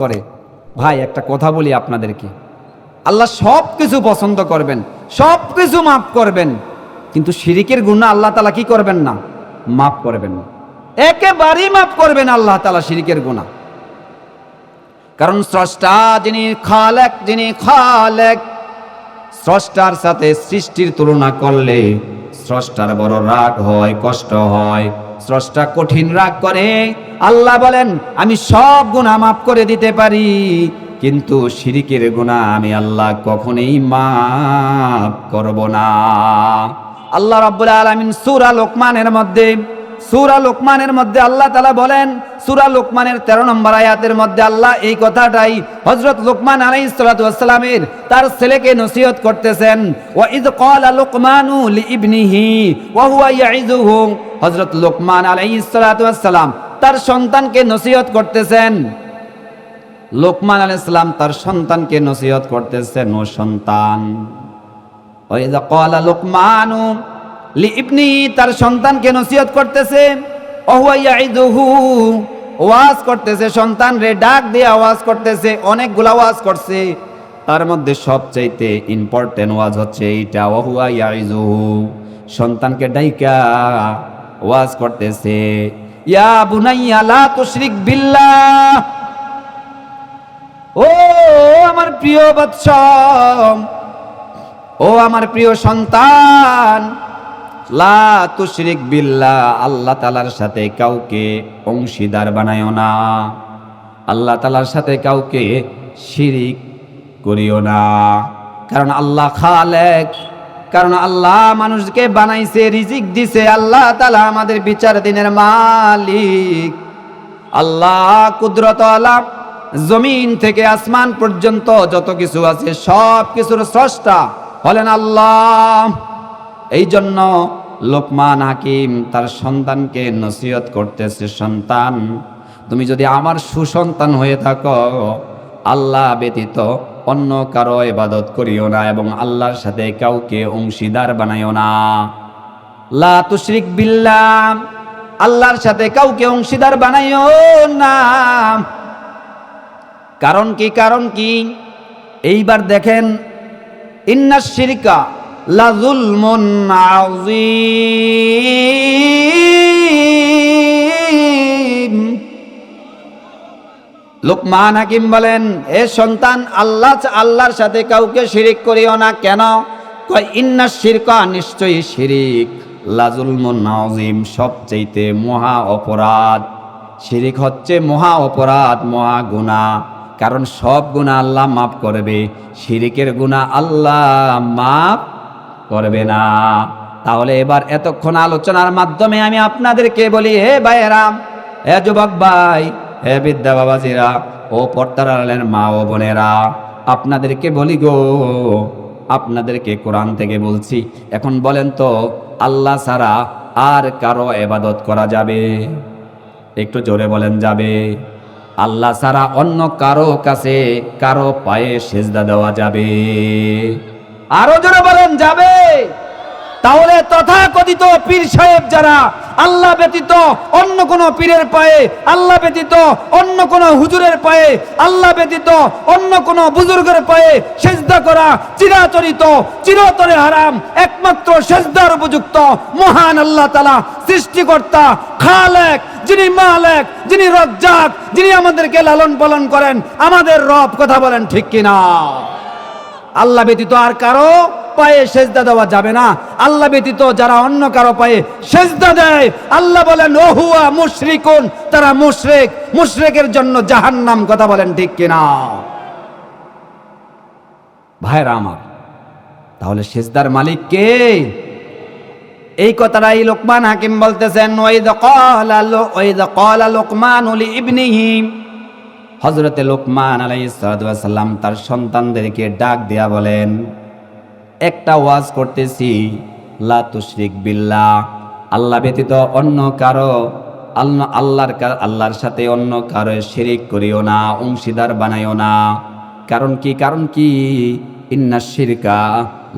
করে। ভাই একটা কথা বলি আপনাদেরকে, আল্লাহ সব কিছু পছন্দ করবেন, সব কিছু মাফ করবেন, কিন্তু শিরিকের গুনাহ আল্লাহ তাআলা কি করবেন না? মাফ করবেন না, একেবারেই মাফ করবেন আল্লাহ তাআলা শিরিকের গুনাহ। কারণ স্রষ্টা যিনি খালেক, স্রষ্টার সাথে সৃষ্টির তুলনা করলে স্রষ্টার বড় রাগ হয়, কষ্ট হয়, স্রষ্টা কঠিন রাগ করে। আল্লাহ বলেন আমি সব গুনাহ মাফ করে দিতে পারি, কিন্তু শিরিকের গুনাহ আমি আল্লাহ কখনোই মাফ করব না। আল্লাহ রাব্বুল আলামিন সূরা লোকমানের মধ্যে আল্লাহ তাআলা বলেন, সূরা লোকমানের 13 নম্বর আয়াতের মধ্যে আল্লাহ এই কথাটাই হযরত লোকমান আলাইহিস সালাতু ওয়াস সালামের তার ছেলেকে নসিহত করতেছেন। ওয়া ইয ক্বালা লোকমানু লিইবনিহি ওয়া হুয়া ইয়াইযুহু, হযরত লোকমান আলাইহিস সালাতু ওয়াস সালাম তার সন্তানকে নসিহত করতেছেন। লোকমান আলাইহিস সালাম তার সন্তানকে নসিহত করতেছেন, ও সন্তান, ওয়া ইয ক্বালা লোকমানু লিইবনিহি, তার সন্তানকে নসিহত করতেছে, ওয়া হুয়া ইয়াইযুহু, ওয়াজ করতেছে, সন্তান রে ডাক দিয়ে ওয়াজ করতেছে, অনেকগুলা ওয়াজ করছে, তার মধ্যে সবচাইতে ইম্পর্টেন্ট ওয়াজ হচ্ছে এইটা, ওয়া হুয়া ইয়াইযুহু, সন্তানকে ডাইকা ওয়াজ করতেছে, ইয়া বুনাইয়া লা তুশরিক বিল্লাহ, ও আমার প্রিয় বৎস, ও আমার প্রিয় সন্তান, লা তুশরিক বিল্লাহ, আল্লাহ তাআলার সাথে কাউকে অংশীদার বানায়ো না, আল্লাহ তাআলার সাথে কাউকে শিরিক করিও না। কারণ আল্লাহ খালেক, কারণ আল্লাহ মানুষকে বানাইছে, রিজিক দিছে, আল্লাহ তাআলা আমাদের বিচার দিনের মালিক, আল্লাহ কুদরত আলা, জমিন থেকে আসমান পর্যন্ত যত কিছু আছে সব কিছুর স্রষ্টা হলেন আল্লাহ। এই জন্য লোকমান হাকিম তার সন্তানকে নসিহত করতেছে, সন্তান তুমি যদি আমার সুসন্তান হয়ে থাকো, আল্লাহ ব্যতীত অন্য কারো ইবাদত করিও না এবং আল্লাহর সাথে কাউকে অংশীদার বানাইও না। লা তুশরিক বিল্লাহ, আল্লাহর সাথে কাউকে অংশীদার বানাইও না। কারণ কি? এইবার দেখেন, ইন্নাশ শিরকা লা যুলমুন আযীম। লোকমান হাকিম বলেন, এ সন্তান, আল্লাহর সাথে কাউকে শিরিক করিও না। কেন? কয় ইন্নাশ শিরকা, নিশ্চয়ই শিরিক, লা যুলমুন আযীম, সবচেয়ে মহা অপরাধ। শিরিক হচ্ছে মহা অপরাধ, মহা গুনাহ। কারণ সব গুনাহ আল্লাহ মাফ করবে, শিরিকের গুনাহ আল্লাহ মাফ করবে না। তাহলে এবার এতক্ষণ আলোচনার মাধ্যমে আমি আপনাদেরকে বলি, হে ভাইয়েরা, হে যুবক ভাই, হে বিদ্যা বাবাজিরা, ও পর্দার আড়ালের মা ও বোনেরা, আপনাদেরকে বলি গো, আপনাদেরকে কোরআন থেকে বলছি, এখন বলেন তো আল্লাহ ছাড়া আর কারো ইবাদত করা যাবে? একটু জোরে বলেন, যাবে? আল্লাহ ছাড়া অন্য কারো কাছে, কারো পায়ে সিজদা দেওয়া যাবে? আরো জোরে বলেন, যাবে? তাহলে তথাকথিত পীর সাহেব যারা আল্লাহ ব্যতীত অন্য কোন পীরের পায়ে, আল্লাহ ব্যতীত অন্য কোন হুজুরের পায়ে, আল্লাহ ব্যতীত অন্য কোন বুজুর্গের পায়ে সিজদা করা চিরাচরিত, চিরতরে হারাম। একমাত্র সিজদার উপযুক্ত মহান আল্লাহ তাআলা, সৃষ্টিকর্তা, খালেক, যিনি মালেক, যিনি রজ্জাক, যিনি আমাদেরকে লালন পালন করেন, আমাদের রব। কথা বলেন ঠিক কিনা? আল্লাহ ব্যতীত আর কারো পায়ে সেজদা দেওয়া যাবে না। আল্লাহ ব্যতীত যারা অন্য কারো পায়ে সেজদা দেয়, আল্লাহ বলেন ওহুয়া মুশরিকুন, তারা মুশরিক, মুশরিকের জন্য জাহান্নাম। কথা বলেন ঠিক কিনা? ভাইরা আমার, তাহলে সেজদার মালিক কে? এই কথাটাই লোকমান হাকিম বলতেছেন, ওয়াইদ ক্বালা লোকমানু লিইবনিহি, হযরতে লোকমান আলাইহিস সালাতু ওয়াস সালাম তার সন্তানদেরকে ডাক দিয়া বলেন, একটা ওয়াজ করতেছি, লা তুশরিক বিল্লাহ, আল্লাহ ব্যতীত অন্য কারো, আল্লাহর সাথে অন্য কারো শিরিক করিও না, অংশীদার বানাইও না। কারণ কি? ইন্নাশ শিরকা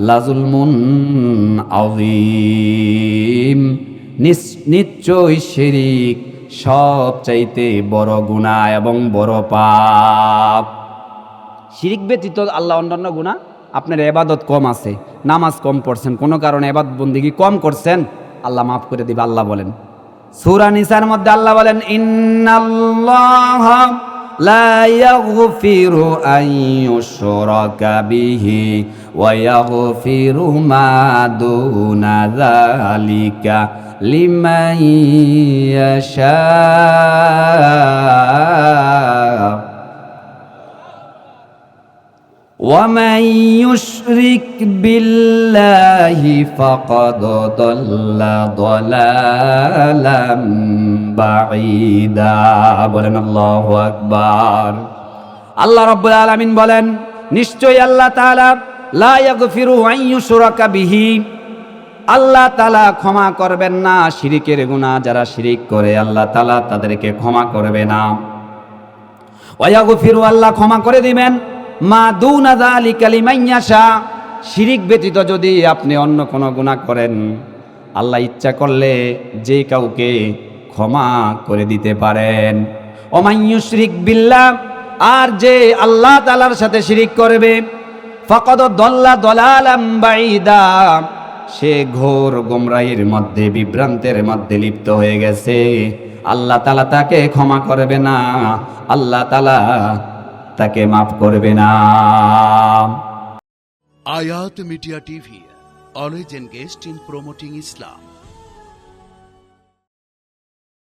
লা যুলমুন আযীম, নিশ্চয় শিরিক সবচাইতে বড় গুনাহ এবং বড় পাপ। শিরিক ব্যতীত আল্লাহ অন্যান্য গুনাহ, আপনার ইবাদত কম আছে, নামাজ কম পড়ছেন, কোনো কারণে ইবাদত বন্দেগী কম করছেন, আল্লাহ মাফ করে দিবে। আল্লাহ বলেন সূরা নিসার মধ্যে, আল্লাহ বলেন ইন্নাল্লাহা লা ইয়াগফিরু আন ইউশরাকা বিহি ওয়া ইয়াগফিরু মা দুনা যালিকা লিমান ইয়াশা। ومن يشرك بالله فقد ضل ضلالا بعيدا। বলেন আল্লাহু আকবার। আল্লাহ রাব্বুল আলামিন বলেন, নিশ্চয়ই আল্লাহ তাআলা লা ইয়াগফিরু আন ইউশরাকা বিহি, আল্লাহ তাআলা ক্ষমা করবেন না শিরিকের গুনাহ। যারা শিরিক করে আল্লাহ তাআলা তাদেরকে ক্ষমা করবে না। ওয়া ইয়াগফিরু, আল্লাহ ক্ষমা করে দিবেন মা দুনা যালিকা লিমান ইয়াশা, শিরিক ব্যতীত যদি আপনি অন্য কোনো গুনাহ করেন, আল্লাহ ইচ্ছা করলে যে কাউকে ক্ষমা করে দিতে পারেন। ওমান ইউশরিক বিল্লাহ, আর যে আল্লাহ তাআলার সাথে শিরিক করবে, ফাকাদ দাল্লা দালালাম বাঈদা, সে ঘোর গোমরাহির মধ্যে, বিভ্রান্তের মধ্যে লিপ্ত হয়ে গেছে। আল্লাহ তাআলা তাকে ক্ষমা করবে না, আল্লাহ তাআলা তাকে মাফ করবে না। Ayat Media TV, always engaged in promoting Islam.